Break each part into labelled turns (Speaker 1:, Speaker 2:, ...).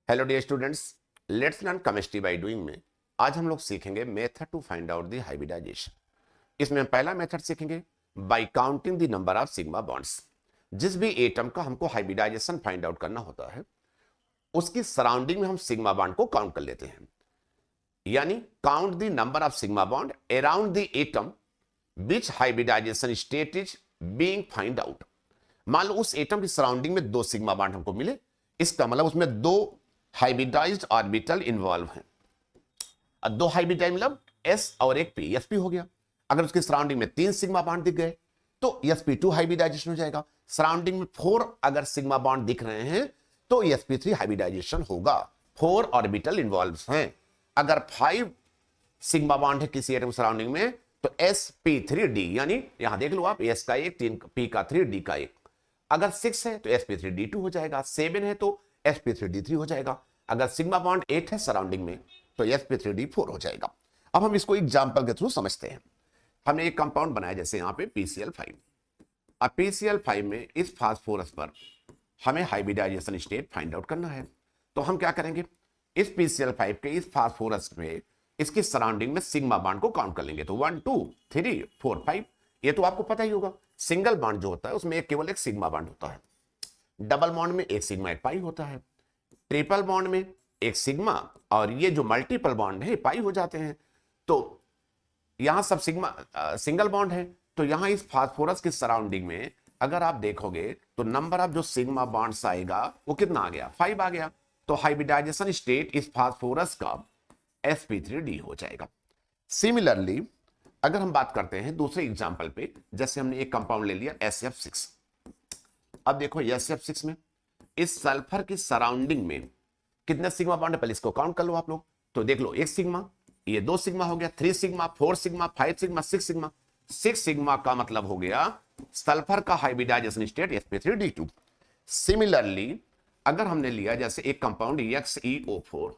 Speaker 1: Hello dear students, let's learn chemistry by doing में आज हम लोग सीखेंगे method to find out the hybridization. इसमें हम पहला मेथड सीखेंगे by counting the number of sigma bonds. जिस भी एटम का हमको हाइब्रिडाइजेशन फाइंड आउट करना होता है उसकी सराउंडिंग में हम सिग्मा बॉन्ड को काउंट कर लेते हैं, यानी count the number of sigma bond around the atom which hybridization state is being find out. मान लो उस एटम की सराउंडिंग में दो सिग्मा बॉन्ड हमको मिले, इसका मतलब उसमें दो हाइब्रिडाइज्ड ऑर्बिटल इन्वॉल्व हैं। अब दो हाइब्रिडाइज मतलब एस और एक पी, एसपी हो गया। अगर उसकी सराउंडिंग में तीन सिग्मा बॉन्ड दिख गए तो sp2 हाइब्रिडाइजेशन हो जाएगा। सराउंडिंग में 4 अगर सिग्मा बॉन्ड दिख रहे हैं तो sp3 हाइब्रिडाइजेशन होगा। 4 ऑर्बिटल इन्वॉल्व हैं। अगर 5 सिग्मा बॉन्ड है किसी एटम सराउंडिंग में तो sp3d, यानी यहां देख लो आप, s का एक, p का 3, d का एक। अगर 6 है तो sp3d2 हो जाएगा, 7 है तो sp3d3 हो जाएगा। अगर सिग्मा बॉन्ड 8 है सराउंडिंग में तो sp3d4 हो जाएगा। अब हम इसको एग्जांपल के थ्रू समझते हैं। हमने एक कंपाउंड बनाया, जैसे यहां पे PCl5। अब PCl5 में इस फास्फोरस पर हमें हाइब्रिडाइजेशन स्टेट फाइंड आउट करना है। तो हम क्या करेंगे, इस PCl5 के इस फास्फोरस में इसकी सराउंडिंग में सिग्मा बॉन्ड को काउंट कर लेंगे। तो 1 2 3 4 5, ये तो आपको पता ही होगा। सिंगल बॉन्ड जो होता है उसमें केवल एक सिग्मा बॉन्ड होता है, डबल बॉन्ड में एक सिग्मा एक पाई होता है, ट्रिपल बॉन्ड में एक सिग्मा, और ये जो मल्टीपल बॉन्ड है पाई हो जाते हैं। तो यहां सब सिग्मा सिंगल बॉन्ड है। तो यहां इस फास्फोरस की सराउंडिंग में अगर आप देखोगे तो नंबर ऑफ जो सिग्मा बॉन्ड्स आएगा वो कितना आ गया, 5 आ गया। तो हाइब्रिडाइजेशन स्टेट इस फास्फोरस का sp3d हो जाएगा। सिमिलरली अगर हम बात करते हैं दूसरे एग्जांपल पे, जैसे हमने एक कंपाउंड ले लिया SF6। अब देखो SF6 में इस सल्फर की सराउंडिंग में कितने सिग्मा बॉन्ड है, पहले इसको काउंट कर लो आप लोग। तो देख लो, एक सिग्मा, ये 2 सिग्मा हो गया, 3 sigma, 4 sigma, 5 sigma, 6 sigma. 6 sigma का मतलब हो गया सल्फर का हाइब्रिडाइजेशन स्टेट sp3d2। सिमिलरली अगर हमने लिया जैसे एक कंपाउंड XeO4।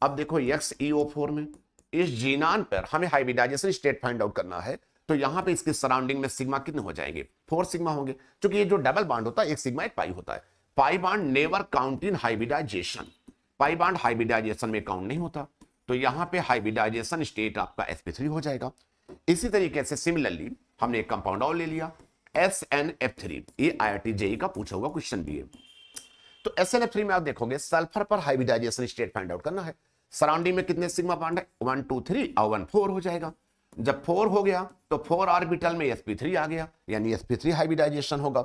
Speaker 1: अब देखो XeO4 में इस जीनान पर हमें हाइब्रिडाइजेशन स्टेट फाइंड आउट करना है। तो यहां पे इसकी सराउंडिंग में सिग्मा कितने हो जाएंगे, 4 सिग्मा होंगे। क्योंकि ये जो डबल बॉन्ड होता है एक सिग्मा एक पाई होता है। Pi bond never count in hybridization, pi bond hybridization में काउंट नहीं होता। तो यहां पे हाइब्रिडाइजेशन स्टेट आपका sp3 हो जाएगा। इसी तरीके से सिमिलरली हमने एक कंपाउंड और ले लिया SnF3। ये IIT JEE का पूछा हुआ क्वेश्चन भी है। तो SnF3 में आप देखोगे सल्फर पर हाइब्रिडाइजेशन स्टेट फाइंड आउट करना है। सराउंडिंग में कितने सिग्मा बॉन्ड है, 1 2 3 और 1 4 हो जाएगा। जब 4 हो गया तो 4 ऑर्बिटल में sp3 आ गया, यानी sp3 हाइब्रिडाइजेशन होगा।